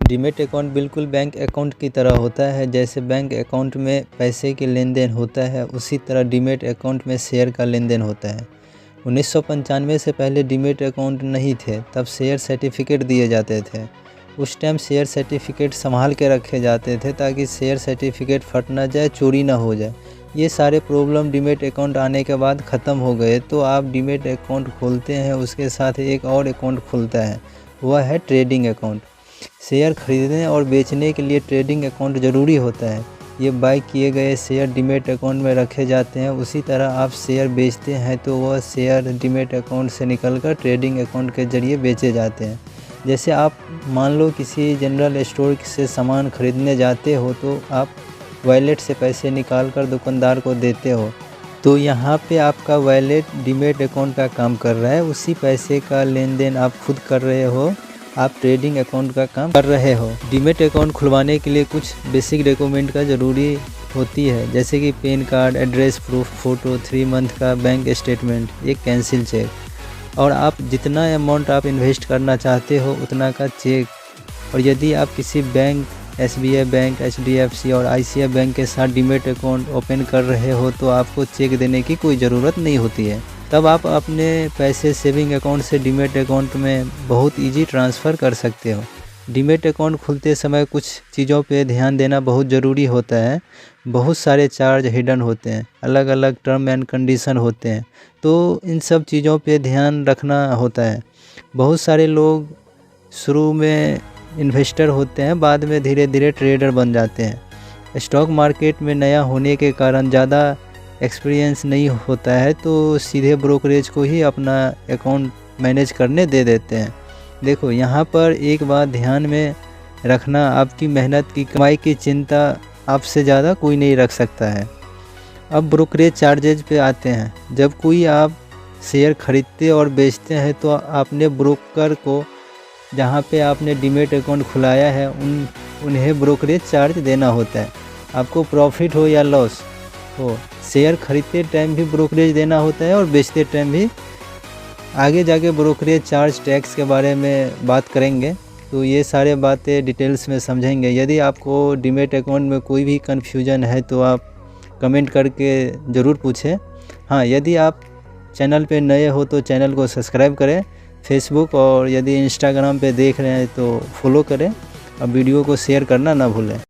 Demat account बिल्कुल bank account की तरह होता है। जैसे बैंक अकाउंट में पैसे के लेन देन होता है, उसी तरह डीमैट अकाउंट में शेयर का लेन देन होता है। 1995 से पहले डीमैट अकाउंट नहीं थे, तब शेयर सर्टिफिकेट दिए जाते थे। उस टाइम शेयर सर्टिफिकेट संभाल के रखे जाते थे ताकि शेयर सर्टिफिकेट फट ना जाए, चोरी ना हो जाए। ये सारे प्रॉब्लम डीमैट अकाउंट आने के बाद ख़त्म हो गए। तो आप डीमैट अकाउंट खोलते हैं, उसके साथ एक और अकाउंट खुलता है, वह है ट्रेडिंग अकाउंट। शेयर खरीदने और बेचने के लिए ट्रेडिंग अकाउंट ज़रूरी होता है। ये बाय किए गए शेयर डीमैट अकाउंट में रखे जाते हैं। उसी तरह आप शेयर बेचते हैं तो वह शेयर डीमैट अकाउंट से निकलकर ट्रेडिंग अकाउंट के ज़रिए बेचे जाते हैं। जैसे आप मान लो किसी जनरल स्टोर से सामान खरीदने जाते हो तो आप वॉलेट से पैसे निकाल कर दुकानदार को देते हो, तो यहाँ पे आपका वॉलेट डीमैट अकाउंट का काम कर रहा है। उसी पैसे का लेन देन आप खुद कर रहे हो, आप ट्रेडिंग अकाउंट का काम कर रहे हो। डीमैट अकाउंट खुलवाने के लिए कुछ बेसिक डॉक्यूमेंट का ज़रूरी होती है, जैसे कि pan card, address proof, photo, 3 month का बैंक स्टेटमेंट, एक कैंसिल चेक और आप जितना अमाउंट आप इन्वेस्ट करना चाहते हो उतना का चेक। और यदि आप किसी बैंक, SBI बैंक, HDFC और ICICI बैंक के साथ डीमैट अकाउंट ओपन कर रहे हो तो आपको चेक देने की कोई ज़रूरत नहीं होती है। तब आप अपने पैसे सेविंग अकाउंट से डीमैट अकाउंट में बहुत इजी ट्रांसफ़र कर सकते हो। डीमैट अकाउंट खुलते समय कुछ चीज़ों पे ध्यान देना बहुत ज़रूरी होता है। बहुत सारे चार्ज हिडन होते हैं, अलग अलग टर्म एंड कंडीशन होते हैं, तो इन सब चीज़ों पे ध्यान रखना होता है। बहुत सारे लोग शुरू में इन्वेस्टर होते हैं, बाद में धीरे धीरे ट्रेडर बन जाते हैं। स्टॉक मार्केट में नया होने के कारण ज़्यादा एक्सपीरियंस नहीं होता है, तो सीधे ब्रोकरेज को ही अपना अकाउंट मैनेज करने दे देते हैं। देखो यहाँ पर एक बात ध्यान में रखना, आपकी मेहनत की कमाई की चिंता आपसे ज़्यादा कोई नहीं रख सकता है। अब ब्रोकरेज चार्जेज पे आते हैं। जब कोई आप शेयर खरीदते और बेचते हैं तो आपने ब्रोकर को, जहाँ पे आपने डीमैट अकाउंट खुलाया है, उन्हें ब्रोकरेज चार्ज देना होता है। आपको प्रॉफिट हो या लॉस हो, शेयर खरीदते टाइम भी ब्रोकरेज देना होता है और बेचते टाइम भी। आगे जाके ब्रोकरेज चार्ज टैक्स के बारे में बात करेंगे, तो ये सारे बातें डिटेल्स में समझेंगे। यदि आपको डीमैट अकाउंट में कोई भी कन्फ्यूजन है तो आप कमेंट करके ज़रूर पूछें। हाँ, यदि आप चैनल पे नए हो तो चैनल को सब्सक्राइब करें। फेसबुक और यदि इंस्टाग्राम पे देख रहे हैं तो फॉलो करें और वीडियो को शेयर करना ना भूलें।